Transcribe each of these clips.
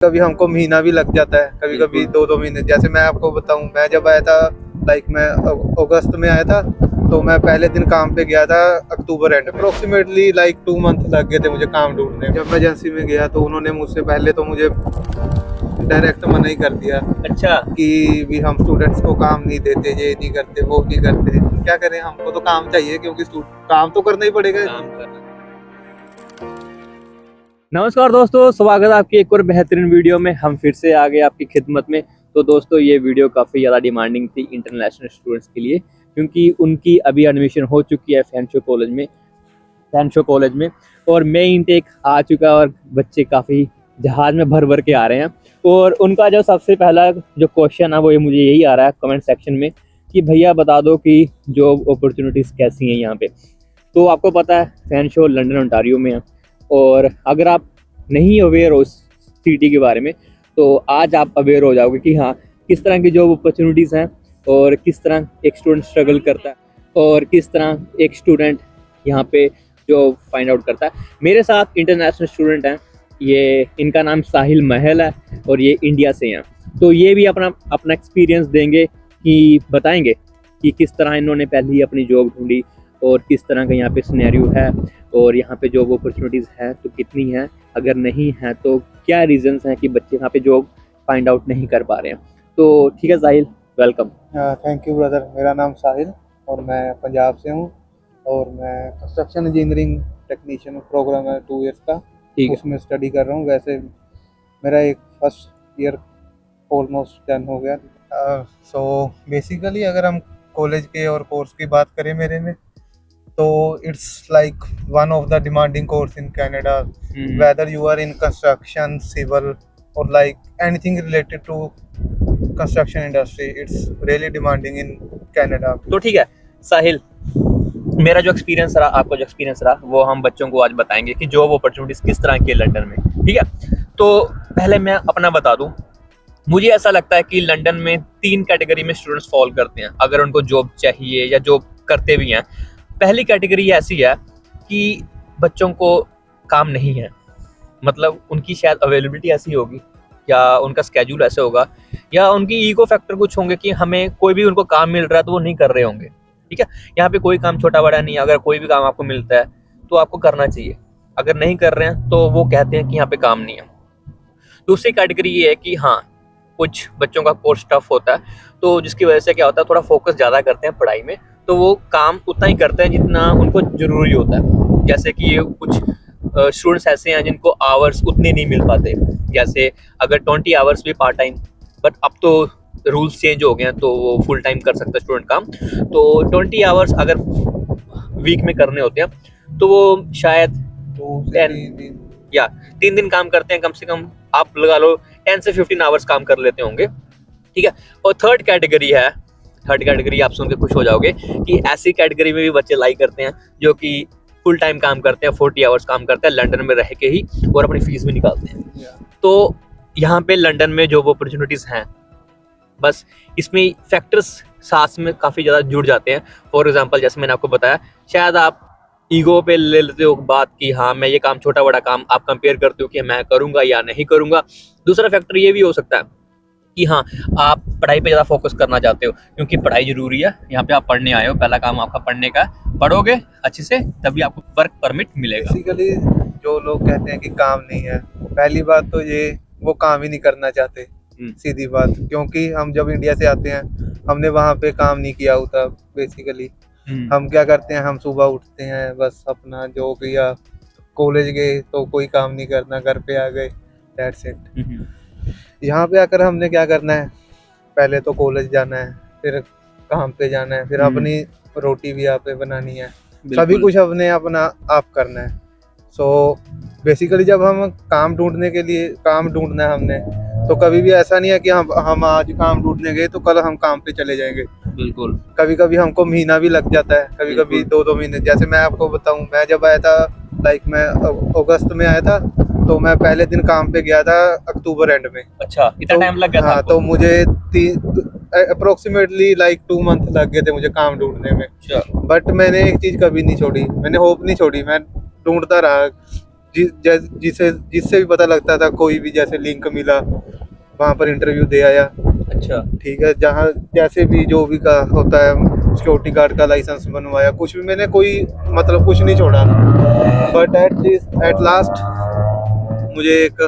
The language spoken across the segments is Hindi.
कभी हमको महीना भी लग जाता है, कभी कभी 2-2 महीने। जैसे मैं आपको बताऊं, मैं जब आया था मैं अगस्त में आया था, तो मैं पहले दिन काम पे गया था अक्टूबर एंड। अप्रोक्सीमेटली 2 मंथ लग गए थे मुझे काम ढूंढने में। जब मैं एजेंसी में गया तो उन्होंने मुझसे पहले तो मुझे डायरेक्ट मना ही कर दिया। अच्छा। कि भी हम स्टूडेंट्स को काम नहीं देते, ये नहीं करते, वो नहीं करते। क्या करें, हमको तो काम चाहिए क्योंकि काम तो करना ही पड़ेगा। नमस्कार दोस्तों, स्वागत है आपकी एक और बेहतरीन वीडियो में। हम फिर से आ गए आपकी खिदमत में। तो दोस्तों, ये वीडियो काफ़ी ज़्यादा डिमांडिंग थी इंटरनेशनल स्टूडेंट्स के लिए, क्योंकि उनकी अभी एडमिशन हो चुकी है फैंशो कॉलेज में और मई इनटेक आ चुका है और बच्चे काफ़ी जहाज़ में भर भर के आ रहे हैं। और उनका जो सबसे पहला जो क्वेश्चन है वो मुझे यही आ रहा है कमेंट सेक्शन में कि भैया बता दो कि जॉब अपॉर्चुनिटीज़ कैसी हैं यहाँ पे। तो आपको पता है फैंशो लंदन ओंटारियो में है, और अगर आप नहीं अवेयर हो सिटी के बारे में तो आज आप अवेयर हो जाओगे कि हाँ, किस तरह की जॉब अपॉर्चुनिटीज़ हैं और किस तरह एक स्टूडेंट स्ट्रगल करता है और किस तरह एक स्टूडेंट यहाँ पे जॉब फाइंड आउट करता है। मेरे साथ इंटरनेशनल स्टूडेंट हैं, ये इनका नाम साहिल महल है और ये इंडिया से हैं। तो ये भी अपना अपना एक्सपीरियंस देंगे कि बताएंगे कि किस तरह इन्होंने पहले ही अपनी जॉब ढूंढी और किस तरह का यहाँ पे सिनेरियो है और यहाँ पे जॉब अपॉर्चुनिटीज़ है तो कितनी है, अगर नहीं है तो क्या रीजंस हैं कि बच्चे यहाँ पे जॉब फाइंड आउट नहीं कर पा रहे हैं। तो ठीक है साहिल, वेलकम। Thank you brother. मेरा नाम साहिल और मैं पंजाब से हूँ और मैं कंस्ट्रक्शन इंजीनियरिंग टेक्नीशियन प्रोग्राम है 2 इयर्स का, उसमें स्टडी कर रहा हूँ। वैसे मेरा एक फर्स्ट ईयर ऑलमोस्ट डन हो गया। सो बेसिकली अगर हम कॉलेज के और कोर्स की बात करें मेरे में, तो it's like one of the demanding course in Canada, whether you are in construction, civil और like anything related to construction industry, it's really demanding in Canada. तो ठीक है साहिल, मेरा जो एक्सपीरियंस रहा, आपका जो एक्सपीरियंस रहा, वो हम बच्चों को आज बताएंगे कि जॉब अपॉर्चुनिटीज़ किस तरह की है लंदन में। ठीक है, तो पहले मैं अपना बता दूं, मुझे ऐसा लगता है कि लंदन में 3 कैटेगरी में स्टूडेंट्स फॉल करते हैं अगर उनको जॉब चाहिए या जॉब करते भी हैं। पहली कैटेगरी ऐसी है कि बच्चों को काम नहीं है, मतलब उनकी शायद अवेलेबिलिटी ऐसी होगी या उनका स्केड्यूल ऐसे होगा या उनकी ईगो फैक्टर कुछ होंगे कि हमें कोई भी उनको काम मिल रहा है तो वो नहीं कर रहे होंगे। ठीक है, यहाँ पे कोई काम छोटा बड़ा नहीं है, अगर कोई भी काम आपको मिलता है तो आपको करना चाहिए, अगर नहीं कर रहे हैं तो वो कहते हैं कि यहाँ पे काम नहीं है। दूसरी कैटेगरी ये है कि हाँ, कुछ बच्चों का कोर्स टफ होता है तो जिसकी वजह से क्या होता है, थोड़ा फोकस ज़्यादा करते हैं पढ़ाई में, तो वो काम उतना ही करते हैं जितना उनको ज़रूरी होता है। जैसे कि ये कुछ स्टूडेंट्स ऐसे हैं जिनको आवर्स उतने नहीं मिल पाते, जैसे अगर 20 आवर्स भी पार्ट टाइम, बट अब तो रूल्स चेंज हो गए हैं तो वो फुल टाइम कर सकता है स्टूडेंट काम। तो 20 आवर्स अगर वीक में करने होते हैं तो वो शायद 3 दिन काम करते हैं, कम से कम आप लगा लो 10 से 15 आवर्स काम कर लेते होंगे। ठीक है, और थर्ड कैटेगरी आप सुन के खुश हो जाओगे कि ऐसी कैटेगरी में भी बच्चे लाई करते हैं जो कि फुल टाइम काम करते हैं, 40 आवर्स काम करते हैं लंदन में रह के ही और अपनी फीस भी निकालते हैं। तो यहाँ पे लंदन में जॉब अपॉर्चुनिटीज़ हैं, बस इसमें फैक्टर्स साथ में काफ़ी ज़्यादा जुड़ जाते हैं। फॉर एग्जांपल, जैसे मैंने आपको बताया, शायद आप ईगो पे ले लेते हो बात कि हाँ मैं ये काम, छोटा बड़ा काम आप कंपेयर करते हो कि मैं करूँगा या नहीं करूँगा। दूसरा फैक्टर ये भी हो सकता है कि हाँ, आप पढ़ाई पे ज़्यादा फोकस करना चाहते हो क्योंकि पढ़ाई ज़रूरी है, यहाँ पे आप पढ़ने आए हो, पहला काम आपका पढ़ने का, पढ़ोगे अच्छे से तभी आपको वर्क परमिट मिलेगा। बेसिकली जो लोग कहते हैं कि काम नहीं है, पहली बात तो ये वो काम ही नहीं करना चाहते, सीधी बात। क्योंकि हम जब इंडिया से आते हैं, हमने वहाँ पे काम नहीं किया होता। बेसिकली हम क्या करते हैं, हम सुबह उठते हैं, बस अपना जो किया, कॉलेज गए तो कोई काम नहीं करना, घर पे आ गए, दैट्स इट। यहाँ पे आकर हमने क्या करना है, पहले तो कॉलेज जाना है, फिर काम पे जाना है, फिर अपनी रोटी भी आप पे बनानी है, सभी कुछ अपने अपना आप करना है। सो बेसिकली जब हम काम ढूंढना है हमने, तो कभी भी ऐसा नहीं है कि हम आज काम ढूंढने गए तो कल हम काम पे चले जाएंगे। बिल्कुल, कभी कभी हमको महीना भी लग जाता है, कभी कभी 2-2 महीने। जैसे मैं आपको बताऊं, मैं जब आया था मैं अगस्त में आया था, तो मैं पहले दिन काम पे गया था अक्टूबर एंड में। अच्छा, इतना टाइम लग गया था हाँ, आपको? तो मुझे अप्रोक्सीमेटली 2 मंथ लग गए थे मुझे काम ढूंढने में। अच्छा, बट मैंने एक चीज कभी नहीं छोड़ी, मैंने होप नहीं छोड़ी, मैं ढूंढता रहा। जिससे भी पता लगता था, कोई भी जैसे लिंक मिला वहाँ पर इंटरव्यू दे आया। अच्छा। ठीक है, जहाँ जैसे भी जो भी का होता है, सिक्योरिटी गार्ड का लाइसेंस बनवाया, कुछ भी मैंने कोई मतलब कुछ नहीं छोड़ा। बट एट लास्ट मुझे एक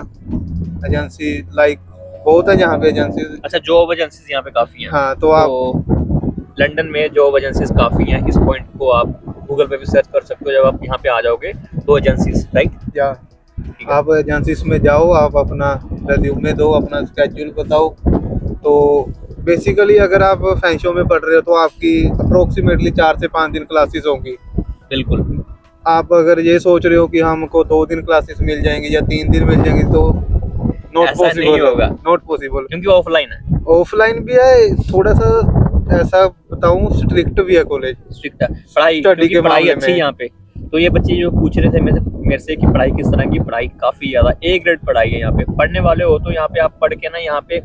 एजेंसी लाइक बहुत है यहाँ पे एजेंसी। अच्छा, जॉब एजेंसीज यहाँ पे काफ़ी हैं। हाँ, तो आप लंदन में जॉब एजेंसीज काफ़ी हैं। इस पॉइंट को आप गूगल पे भी सर्च कर सकते हो जब आप यहाँ पे आ जाओगे। दो एजेंसीज, राइट? या ठीक है। आप एजेंसीज में जाओ, आप अपना रेज्यूमे दो, अपना स्केड्यूल बताओ। तो बेसिकली अगर आप फैंशो में पढ़ रहे हो तो आपकी अप्रोक्सीमेटली 4 से 5 दिन क्लासेस होंगी। बिल्कुल। आप अगर ये सोच रहे हो कि हमको 2 दिन क्लासेस मिल जाएंगी या 3 दिन मिल जाएंगी, तो नॉट ऐसा नहीं पॉसिबल होगा, नॉट पॉसिबल। क्योंकि ऑफलाइन है। ऑफलाइन भी है, थोड़ा सा ऐसा बताऊं, स्ट्रिक्ट भी है कॉलेज स्ट्रिक्ट है पढ़ाई, स्टडी क्योंकि के पढ़ाई मामले अच्छी है में। यहाँ पे। तो ये बच्चे जो पूछ रहे थे मेरे से कि पढ़ाई किस तरह की, पढ़ाई काफ़ी ज़्यादा ए ग्रेड पढ़ाई है यहाँ पे। पढ़ने वाले हो तो यहाँ पे आप पढ़ के ना यहाँ पे,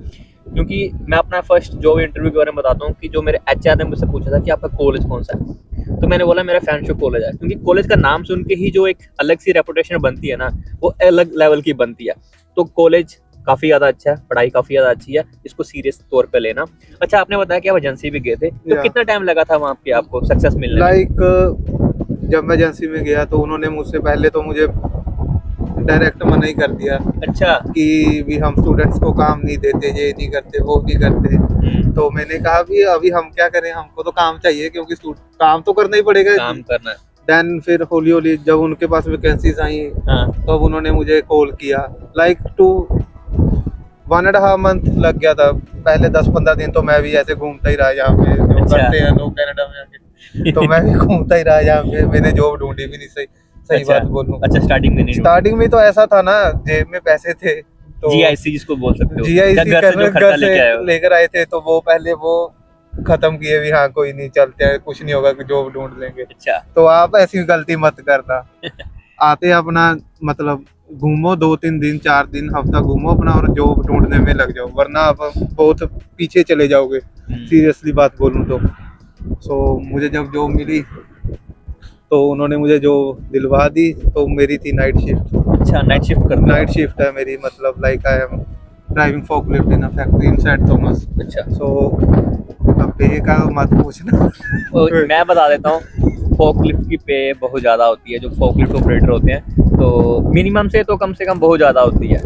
क्योंकि मैं अपना फर्स्ट जॉब इंटरव्यू के बारे में बताता हूँ कि जो मेरे एचआर ने मुझसे पूछा था कि आपका कॉलेज कौन सा है, तो मैंने बोला मेरा फैंशो कॉलेज है। क्योंकि कॉलेज का नाम सुन के ही जो एक अलग सी रेपुटेशन बनती है ना, वो अलग लेवल की बनती है। तो कॉलेज काफ़ी ज़्यादा अच्छा है, पढ़ाई काफ़ी ज़्यादा अच्छी है, इसको सीरियस तौर पे लेना। अच्छा, आपने बताया कि आप एजेंसी भी गए थे, तो या कितना टाइम लगा था वहाँ पे आपको सक्सेस मिलने में? लाइक जब मैं एजेंसी में गया तो उन्होंने मुझसे पहले तो मुझे डायरेक्ट मना ही कर दिया अच्छा। कि भी हम स्टूडेंट्स को काम नहीं देते, ये नहीं करते, वो नहीं करते। तो मैंने कहा भी अभी हम क्या करें, हमको तो काम चाहिए, क्योंकि काम तो करना ही पड़ेगा। काम करना है। देन फिर हौली हौली जब उनके पास वैकेंसीज आई, हाँ। तब तो उन्होंने मुझे कॉल किया। लाइक 1.5 मंथ लग गया था। पहले 10-15 दिन तो मैं भी ऐसे घूमता ही रहा यहाँ पे, जो अच्छा। करते हैं लोग कनाडा में आके। तो मैं भी घूमता ही रहा यहाँ पे, मैंने जॉब ढूंढी भी नहीं। सही सही अच्छा। बात बोलूं, अच्छा, स्टार्टिंग में नहीं ढूंढी। स्टार्टिंग में तो ऐसा था ना, जेब में पैसे थे तो जीआईसी जिसको बोल सकते हो, या जीआईसी घर से जो खर्चा घर से लेके आए हो। लेकर आए थे, तो वो पहले वो खत्म किए भी। हाँ, कोई नहीं, चलते हैं, कुछ नहीं होगा, जॉब ढूंढ लेंगे। अच्छा। तो आप ऐसी गलती मत करना। आते अपना मतलब घूमो, 2-3 दिन 4 दिन हफ्ता घूमो अपना, और जॉब ढूंढने में लग जाओ, वरना आप बहुत पीछे चले जाओगे। सीरियसली बात बोलूं तो मुझे जब जॉब मिली तो उन्होंने मुझे जो दिलवा दी, तो मेरी थी नाइट शिफ्ट। अच्छा, नाइट शिफ्ट करते हो? नाइट शिफ्ट है मेरी, मतलब like I am driving forklift in a factory in St Thomas. अच्छा। अब पे का मत पूछना। तो मैं बता देता हूँ, फोकलिफ्ट की पे बहुत ज़्यादा होती है। जो फोकलिफ्ट ऑपरेटर होते हैं तो मिनिमम से तो कम बहुत ज़्यादा होती है।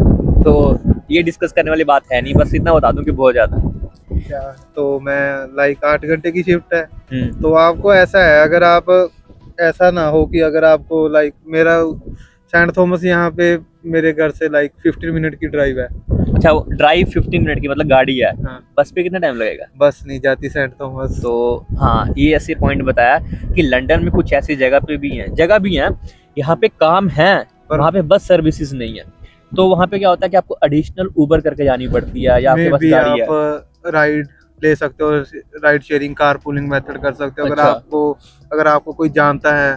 तो ये डिस्कस करने वाली बात है नहीं, बस इतना बता दूं कि बहुत ज़्यादा। क्या, तो मैं लाइक 8 घंटे की शिफ्ट है। तो आपको ऐसा है, अगर आप ऐसा ना हो कि अगर आपको लाइक मेरा सेंट थॉमस यहाँ पे मेरे घर से लाइक 15 मिनट की ड्राइव है। अच्छा, ड्राइव 15 मिनट की, मतलब गाड़ी है। हाँ, बस पे कितना टाइम लगेगा? बस नहीं जाती सेंट थॉमस। तो हाँ, ये ऐसे पॉइंट बताया कि लंदन में कुछ ऐसी जगह भी हैं यहाँ पे काम है, पर वहाँ पे बस सर्विसेज नहीं है। तो वहाँ पे क्या होता है कि आपको एडिशनल उबर करके जानी पड़ती है, या आपके में पास भी गाड़ी है। आप राइड ले सकते हो, ride sharing car pooling method कर सकते हो। अच्छा। अगर आपको कोई जानता है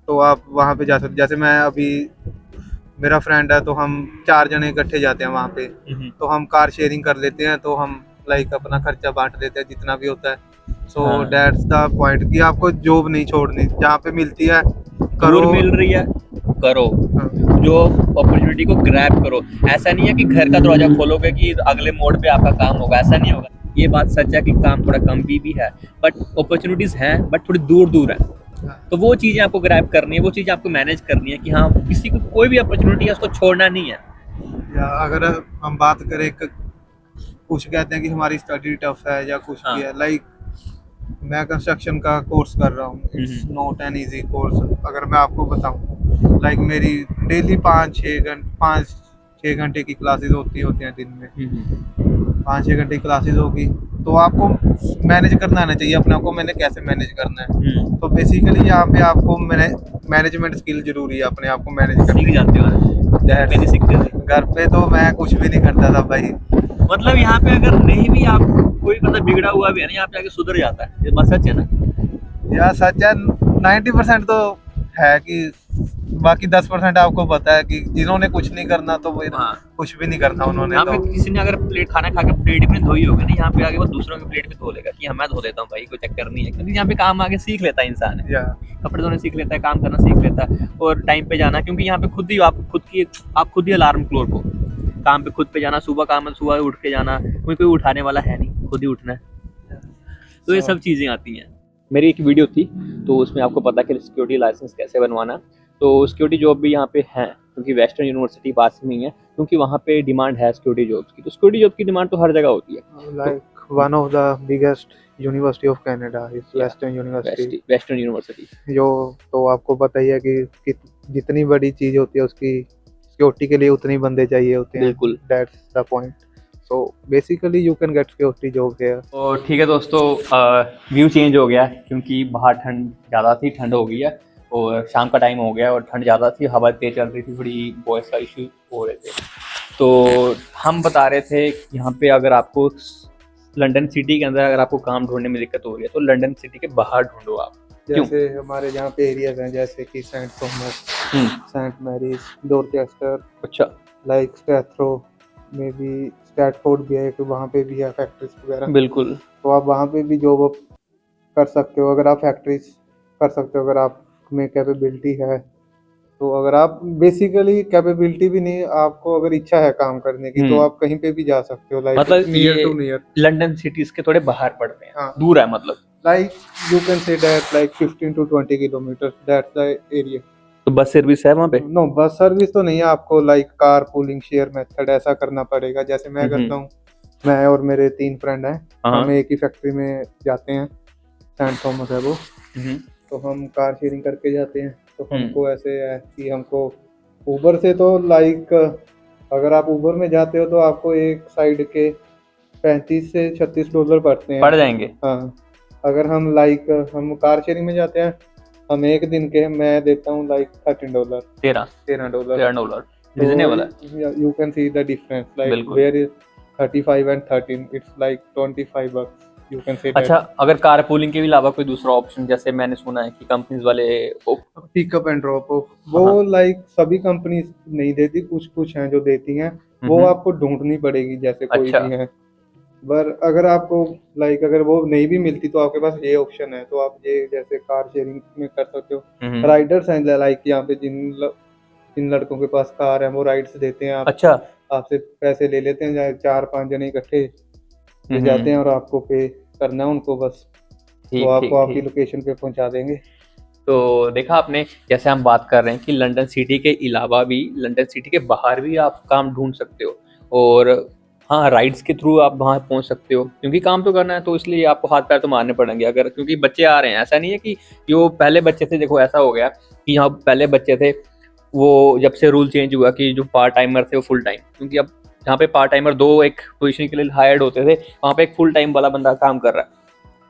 तो आप वहाँ पे जा सकते। जैसे मैं अभी, मेरा फ्रेंड है, तो हम 4 जने इकट्ठे जाते हैं वहाँ पे, तो हम कार शेयरिंग कर लेते हैं, तो हम लाइक अपना खर्चा बांट देते हैं जितना भी होता है। सो दैट्स द पॉइंट कि आपको जॉब नहीं छोड़नी, जहाँ पे मिलती है करो। दूर मिल रही है, करो। हाँ, जो अपॉर्चुनिटी को ग्रैब करो। ऐसा नहीं है कि घर का दरवाजा खोलोगे कि अगले मोड़ पे आपका काम होगा, ऐसा नहीं होगा। ये बात सच है कि काम थोड़ा कम भी है, बट अपॉर्चुनिटीज हैं, बट थोड़ी दूर दूर है। तो वो चीज़ें आपको ग्रैब करनी है, वो चीज़ें आपको मैनेज करनी है कि हाँ, किसी को कोई भी अपॉर्चुनिटी है उसको छोड़ना नहीं है। या अगर हम बात करें कुछ कहते हैं कि हमारी स्टडी टफ है या कुछ भी है, लाइक मैं कंस्ट्रक्शन का कोर्स कर रहा हूँ। It's not an easy course. अगर मैं आपको बताऊँ, लाइक मेरी डेली 5-6 घंटे की क्लासेस होती हैं दिन में। 5-6 घंटे की क्लासेस होगी, तो आपको मैनेज करना आना चाहिए अपने आप को, मैंने कैसे मैनेज करना है। तो बेसिकली यहाँ पे आपको मैनेजमेंट स्किल जरूरी है, अपने आप को मैनेज करनी। जानते हो, घर पे तो मैं कुछ भी नहीं करता था भाई। मतलब यहाँ पे अगर नहीं भी आप कोई मतलब बिगड़ा हुआ भी है ना, यहाँ पे आके सुधर जाता है। ये बात सच है ना? यार सच है, 90% तो है कि बाकी 10% आपको पता है कि जिन्होंने कुछ नहीं करना तो वो हाँ। कुछ भी नहीं करना उन्होंने यहाँ पे तो। किसी ने अगर प्लेट खाना खा के प्लेट भी धोई होगी ना, यहाँ पे आगे वो दूसरों की प्लेट भी धो लेगा कि हाँ मैं धो देता हूँ भाई, कोई चक्कर नहीं है। क्योंकि यहाँ पे काम आगे सीख लेता है इंसान, या कपड़े धोने सीख लेता है, काम करना सीख लेता है, और टाइम पे जाना। क्योंकि यहाँ पे खुद ही आप खुद ही अलार्म क्लॉक हो, काम पे खुद पे जाना, सुबह काम है सुबह उठ के जाना, कोई उठाने वाला है नहीं, खुद ही उठना है। तो ये सब चीज़ें आती हैं। मेरी एक वीडियो थी तो उसमें आपको पता कि सिक्योरिटी लाइसेंस कैसे बनवाना, तो सिक्योरिटी जॉब भी यहाँ पे है क्योंकि वेस्टर्न यूनिवर्सिटी पास में ही है, क्योंकि वहाँ पे डिमांड है सिक्योरिटी जॉब्स की। तो सिक्योरिटी जॉब की डिमांड तो हर जगह होती है। Like one of the biggest university of Canada is western university. Western university जो तो आपको पता ही है कि जितनी बड़ी चीज होती है उसकी सिक्योरिटी के लिए उतने ही बंदे चाहिए होते हैं। बिल्कुल। That's the point. So basically you can get security job here. तो ठीक है दोस्तों, व्यू चेंज हो गया क्योंकि बाहर ठंड ज़्यादा थी, ठंड हो गई है और शाम का टाइम हो गया और ठंड ज़्यादा थी, हवा तेज चल रही थी, थोड़ी वॉइस का इशू हो रहे थे। तो हम बता रहे थे कि यहाँ पे अगर आपको लंदन सिटी के अंदर अगर आपको काम ढूंढने में दिक्कत हो रही है तो लंदन सिटी के बाहर ढूंढो आप। क्यों? जैसे हमारे यहाँ पे एरियाज हैं जैसे कि St Thomas, St Mary's, Dorchester, अच्छा, लाइक स्टैथरो में भी, स्टैटफोर्ड भी है एक, वहाँ पे भी है फैक्ट्रीज वगैरह। बिल्कुल। तो आप वहाँ पे भी जॉब कर सकते हो अगर आप फैक्ट्रीज कर सकते हो, अगर आप में कैपेबिलिटी है तो। अगर आप बेसिकली कैपेबिलिटी भी नहीं, आपको अगर इच्छा है काम करने की तो आप कहीं पे भी जा सकते हो, लाइक मतलब near to near. London cities के थोड़े बाहर पड़ते हैं, हाँ, दूर है मतलब। Like you can say that like 15 to 20 kilometre, that's the area. तो बस सर्विस है वहाँ पे? नो, बस सर्विस तो नहीं है, आपको like car pooling share method ऐसा करना पड़ेगा जैसे मैं करता हूँ। मैं और मेरे 3 फ्रेंड हैं, हम एक ही फैक्ट्री में जाते हैं, सेंट थॉमस है वो। तो हम कार शेयरिंग करके जाते हैं। तो हमको ऐसे है कि हमको ऊबर से तो लाइक अगर आप ऊबर में जाते हो तो आपको एक साइड के 35 से $36 पड़ते हैं, पड़ जाएंगे। हाँ। अगर हम लाइक हम कार शेयरिंग में जाते हैं, हम एक दिन के मैं देता हूँ लाइक $13, $13 रीजनेबल है। You can see the difference like बिल्कुल। Where is 35 and 13, it's like $25, you can say. अच्छा, अगर कार पूलिंग के भी अलावा कोई दूसरा ऑप्शन, जैसे मैंने सुना है कि कंपनीज वाले पिकअप एंड ड्रॉप ऑफ, वो लाइक सभी कंपनी नहीं देती, कुछ कुछ हैं जो देती हैं, वो आपको ढूंढनी पड़ेगी जैसे कोई भी है। पर अगर आपको लाइक अगर वो नहीं भी मिलती तो आपके पास ये ऑप्शन है, तो आप ये जैसे कार शेयरिंग में कर सकते हो। राइडर्स हैं लाइक यहाँ पे जिन लड़कों के पास कार है वो राइड्स देते हैं। आप अच्छा, आपसे पैसे ले लेते हैं, चाहे 4-5 जने इकट्ठे ले जाते हैं और आपको पे करना है उनको बस, तो आपको आपकी लोकेशन पे पहुंचा देंगे। तो देखा आपने, जैसे हम बात कर रहे हैं कि लंदन सिटी के अलावा भी, लंदन सिटी के बाहर भी आप काम ढूंढ सकते हो, और हाँ, राइड्स के थ्रू आप वहाँ पहुँच सकते हो, क्योंकि काम तो करना है तो इसलिए आपको हाथ पैर तो मारने पड़ेंगे। अगर क्योंकि बच्चे आ रहे हैं, ऐसा नहीं है कि जो पहले बच्चे थे, देखो ऐसा हो गया कि यहाँ पहले बच्चे थे, वो जब से रूल चेंज हुआ कि जो पार्ट टाइमर थे वो फुल टाइम, क्योंकि अब जहाँ पे पार्ट टाइमर 2 एक पोजीशन के लिए हायर्ड होते थे, वहाँ पे एक फुल टाइम वाला बंदा काम कर रहा है।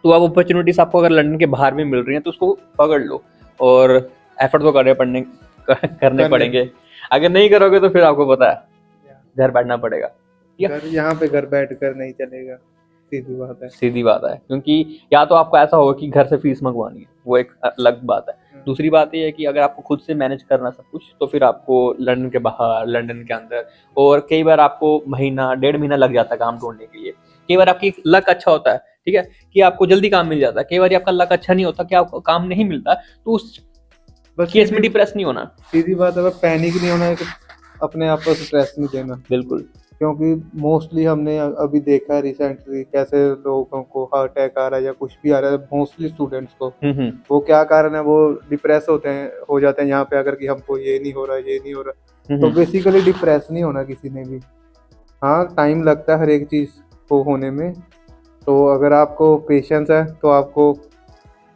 तो अब अपॉर्चुनिटीज आपको अगर लंदन के बाहर भी मिल रही हैं तो उसको पकड़ लो, और एफर्ट तो करने पड़ेंगे। अगर नहीं करोगे तो फिर आपको पता है घर बैठना पड़ेगा। यहाँ पे घर बैठ कर नहीं चलेगा, सीधी बात है। क्योंकि या तो आपको ऐसा होगा कि घर से फीस मंगवानी है, वो एक अलग बात है। दूसरी बात ये है कि अगर आपको खुद से मैनेज करना सब कुछ, तो फिर आपको लंदन के बाहर, लंदन के अंदर, और कई बार आपको महीना 1.5 महीना लग जाता है काम ढूंढने के लिए। कई बार आपकी लक अच्छा होता है, ठीक है, कि आपको जल्दी काम मिल जाता है। कई बार आपका लक अच्छा नहीं होता कि आपको काम नहीं मिलता, तो उस केस में डिप्रेस नहीं होना। सीधी बात है, पैनिक नहीं होना, अपने आप को स्ट्रेस नहीं देना। बिल्कुल। क्योंकि मोस्टली हमने अभी देखा है रिसेंटली कैसे लोगों को हार्ट अटैक आ रहा है या कुछ भी आ रहा है, मोस्टली स्टूडेंट्स को। वो क्या कारण है, वो डिप्रेस हो जाते हैं यहाँ पे अगर कि हमको ये नहीं हो रहा। तो बेसिकली डिप्रेस नहीं होना किसी ने भी। हाँ, टाइम लगता है हर एक चीज को होने में, तो अगर आपको पेशेंस है तो आपको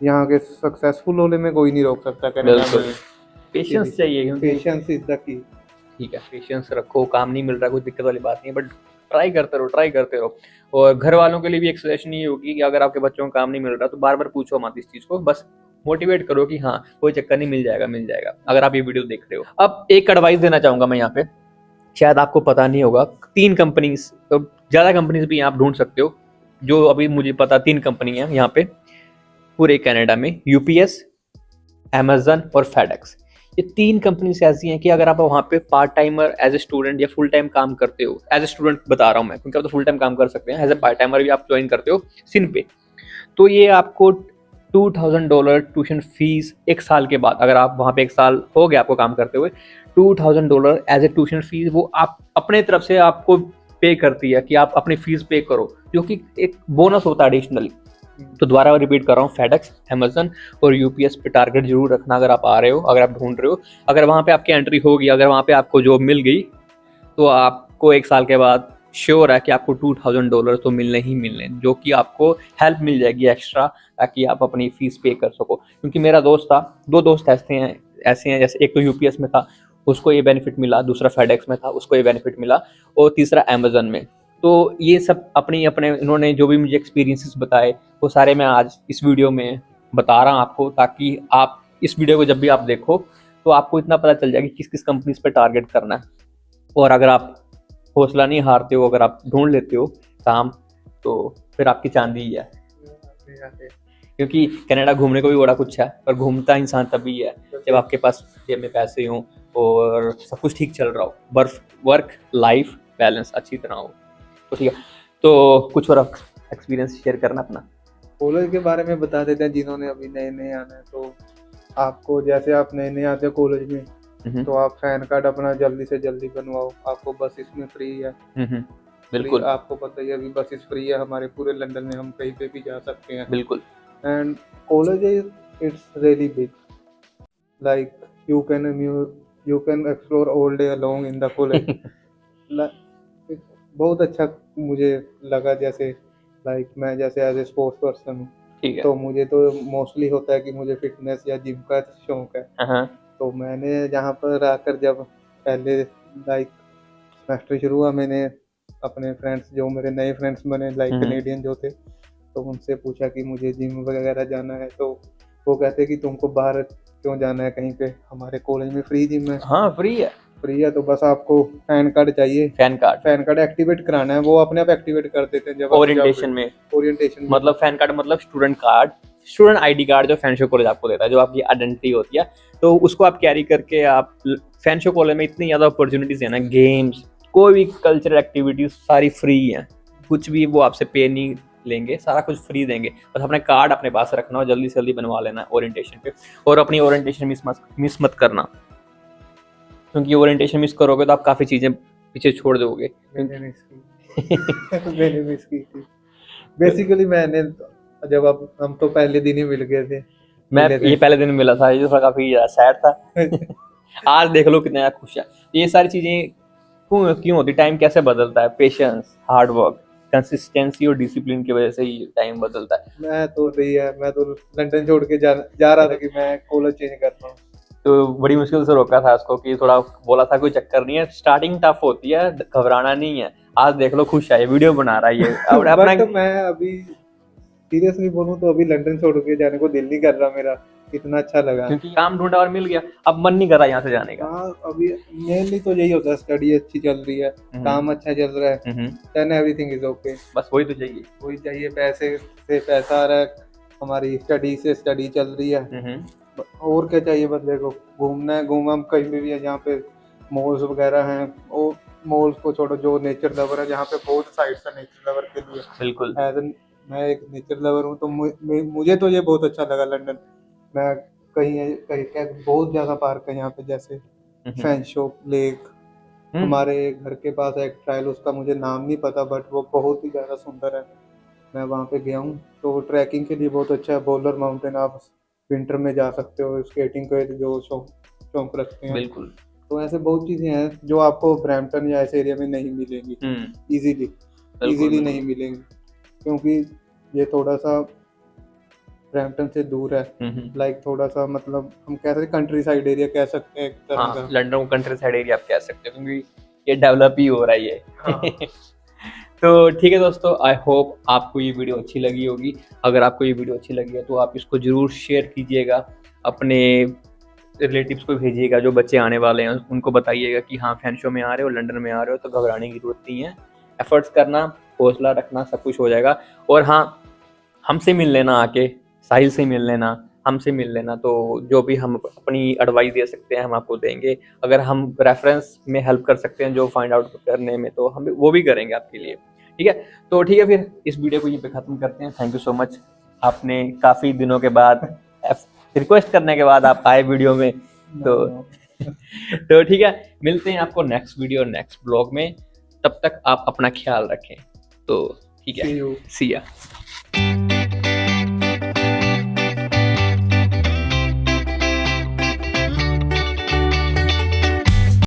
यहाँ के सक्सेसफुल होने में कोई नहीं रोक सकता। पेशेंस चाहिए, पेशेंस इज द की। ठीक है, पेशेंस रखो, काम नहीं मिल रहा कोई दिक्कत वाली बात नहीं है, बट ट्राई करते रहो। और घर वालों के लिए भी एक सजेशन ये होगी कि अगर आपके बच्चों को काम नहीं मिल रहा तो बार बार पूछो मत इस चीज़ को, बस मोटिवेट करो कि हाँ कोई चक्कर नहीं, मिल जाएगा, अगर आप ये वीडियो देख रहे हो। अब एक एडवाइस देना चाहूँगा मैं यहाँ पे, शायद आपको पता नहीं होगा, 3 कंपनीज, तो ज़्यादा कंपनीज भी आप ढूंढ सकते हो, जो अभी मुझे पता 3 कंपनी है यहाँ पे पूरे कनाडा में, UPS, Amazon और FedEx। ये 3 कंपनीज ऐसी हैं कि अगर आप वहाँ पे part timer as a student या फुल टाइम काम करते हो, एज ए स्टूडेंट बता रहा हूँ मैं, क्योंकि आप तो फुल टाइम काम कर सकते हैं, एज ए पार्ट टाइमर भी आप ज्वाइन करते हो सिन पे, तो ये आपको $2000 ट्यूशन फीस 1 साल के बाद, अगर आप वहाँ पे 1 साल हो गया आपको काम करते हुए, $2000 एज ए ट्यूशन फीस वो आप अपने तरफ से आपको पे करती है कि आप अपनी फीस पे करो, जो कि एक बोनस होता है एडिशनली। तो दोबारा रिपीट कर रहा हूँ, फेडेक्स, अमेजन और यूपीएस पे टारगेट जरूर रखना अगर आप आ रहे हो, अगर आप ढूंढ रहे हो। अगर वहाँ पे आपकी एंट्री होगी, अगर वहाँ पे आपको जॉब मिल गई, तो आपको 1 साल के बाद श्योर है कि आपको $2000 तो मिलने ही मिलने, जो कि आपको हेल्प मिल जाएगी एक्स्ट्रा, ताकि आप अपनी फीस पे कर सको। क्योंकि मेरा दोस्त था, 2 दोस्त ऐसे हैं जैसे एक तो यूपीएस में था, उसको ये बेनिफिट मिला, दूसरा फेडेक्स में था, उसको ये बेनिफिट मिला, और तीसरा अमेजन में। तो ये सब अपने इन्होंने जो भी मुझे एक्सपीरियंसेस बताए, वो सारे मैं आज इस वीडियो में बता रहा हूँ आपको, ताकि आप इस वीडियो को जब भी आप देखो तो आपको इतना पता चल जाए कि किस किस कंपनीज पे टारगेट करना है। और अगर आप हौसला नहीं हारते हो, अगर आप ढूंढ लेते हो काम, तो फिर आपकी चांदी ही है। क्योंकि कनाडा घूमने को भी बड़ा कुछ है, पर घूमता इंसान तभी है जब आपके पास जेब में पैसे हों और सब कुछ ठीक चल रहा हो, वर्क लाइफ बैलेंस अच्छी तरह हो। तो ठीक है, तो कुछ और एक्सपीरियंस शेयर करना अपना। कॉलेज के बारे में बता देते हैं जिन्होंने अभी नए नए आना है। तो आपको जैसे आप नए नए आते हो कॉलेज में, तो आप पैन कार्ड अपना जल्दी से जल्दी बनवाओ। आपको बस इसमें फ्री है, बिल्कुल आपको पता ही है अभी बसेस फ्री है हमारे पूरे लंदन में, हम कहीं पे भी जा सकते हैं। बिल्कुल। And college is it's really big, like you can explore all day long in the college. बहुत अच्छा मुझे लगा, जैसे लाइक मैं जैसे एज ए स्पोर्ट्स पर्सन हूँ, ठीक है। तो मुझे तो मोस्टली होता है कि मुझे फिटनेस या जिम का शौक है। हाँ, तो मैंने यहाँ पर आकर जब पहले लाइक सेमेस्टर शुरू हुआ, मैंने अपने फ्रेंड्स, जो मेरे नए फ्रेंड्स बने लाइक कनेडियन जो थे, तो उनसे पूछा कि मुझे जिम वगैरह जाना है। तो वो कहते कि तुमको बाहर क्यों जाना है, कहीं पे हमारे कॉलेज में फ्री जिम है। हाँ फ्री है, तो बस आपको पैन कार्ड चाहिए, पैन कार्ड एक्टिवेट कराना है, वो अपने आप एक्टिवेट कर देते हैं जब आप ओरिएंटेशन में। ओरिएंटेशन मतलब पैन कार्ड मतलब स्टूडेंट आईडी कार्ड जो फैंशो कॉलेज आपको देता है, जो आपकी आइडेंटिटी होती है, तो उसको आप कैरी करके आप फैंशो कॉलेज में इतनी ज़्यादा अपॉर्चुनिटीज है ना, गेम्स, कोई भी कल्चरल एक्टिविटीज सारी फ्री हैं, कुछ भी वो आपसे पे नहीं लेंगे, सारा कुछ फ्री देंगे। बस अपने कार्ड अपने पास रखना और जल्दी से जल्दी बनवा लेना है ओरिएंटेशन पे, और अपनी ओरिएंटेशन मिस मत करना, क्योंकि ओरिएंटेशन मिस करोगे तो आप काफ़ी चीज़ें पीछे छोड़ दोगे। मैंने मिस की थी बेसिकली। मैंने जब हम तो पहले दिन ही मिल गए थे। ये पहले दिन मिला था, ये थोड़ा काफ़ी सैड था। आज देख लो कितना खुश है। ये सारी चीज़ें क्यों होती, टाइम कैसे बदलता है, पेशेंस, हार्ड वर्क, कंसिस्टेंसी और डिसिप्लिन की वजह से ही टाइम बदलता है। मैं तो लंदन छोड़ के जा रहा था कि मैं कॉलेज चेंज करता हूँ, तो बड़ी मुश्किल से रोका था उसको, कि थोड़ा बोला था कोई चक्कर नहीं है, स्टार्टिंग टफ होती है, घबराना नहीं है। आज देख लो खुश है, ये वीडियो बना रहा है ये अपना। बट मैं अभी सीरियसली बोलूँ तो अभी लंदन छोड़ के जाने को दिल नहीं कर रहा मेरा, इतना अच्छा लगा। क्योंकि काम ढूंढा और मिल गया, अब मन नहीं कर रहा यहाँ से जाने का। हाँ, अभी मेनली तो यही होता है, स्टडी अच्छी चल रही है, काम अच्छा चल रहा है, देन एवरीथिंग इज ओके। बस वही तो चाहिए, वही चाहिए, पैसे से पैसा आ रहा है, हमारी स्टडी से स्टडी चल रही है, और क्या चाहिए बंदे को। घूमना है, घूम हम कहीं भी है जहाँ पे मॉल्स वगैरह हैं, वो मॉल्स को छोड़ो, जो नेचर लवर है जहाँ पे बहुत साइट्स है नेचर लवर के लिए। बिल्कुल। मैं एक नेचर लवर हूँ, तो मुझे तो ये बहुत अच्छा लगा लंदन। मैं कहीं कहीं क्या बहुत ज़्यादा पार्क है यहाँ पे, जैसे फैंशो लेक, हमारे घर के पास एक ट्रायल, उसका मुझे नाम नहीं पता, बट वो बहुत ही ज़्यादा सुंदर है। मैं वहाँ पे गया हूँ, तो ट्रैकिंग के लिए बहुत अच्छा है। बोलर माउंटेन आप विंटर में जा सकते हो, स्केटिंग का जो शौक रखते हैं। बिल्कुल। तो ऐसे बहुत चीज़ें हैं जो आपको ब्रैम्पटन या ऐसे एरिया में नहीं मिलेंगी इजीली नहीं मिलेंगी, क्योंकि ये थोड़ा सा ब्रैम्पटन से दूर है, लाइक थोड़ा सा, मतलब हम कह सकते कंट्री साइड एरिया कह सकते हैं एक तरह का। लंदन को कंट्री साइड एरिया आप कह सकते हो, क्योंकि ये डेवलप ही हो रहा है ये। हाँ। तो ठीक है दोस्तों, आई होप आपको ये वीडियो अच्छी लगी होगी। अगर आपको ये वीडियो अच्छी लगी है तो आप इसको ज़रूर शेयर कीजिएगा, अपने रिलेटिव्स को भेजिएगा, जो बच्चे आने वाले हैं उनको बताइएगा कि हाँ फैंशो में आ रहे हो, लंदन में आ रहे हो, तो घबराने की जरूरत नहीं है, एफर्ट्स करना, हौसला रखना, सब कुछ हो जाएगा। और हाँ, हमसे मिल लेना, आके साहिल से मिल लेना, हमसे मिल लेना। तो जो भी हम अपनी एडवाइस दे सकते हैं हम आपको देंगे। अगर हम रेफरेंस में हेल्प कर सकते हैं जो फाइंड आउट करने में, तो हम वो भी करेंगे आपके लिए। ठीक है, तो ठीक है, फिर इस वीडियो को यहीं पे ख़त्म करते हैं। थैंक यू सो मच, आपने काफ़ी दिनों के बाद रिक्वेस्ट करने के बाद आप आए वीडियो में। तो ठीक है, मिलते हैं आपको नेक्स्ट वीडियो नेक्स्ट ब्लॉग में। तब तक आप अपना ख्याल रखें। तो ठीक है, सी या।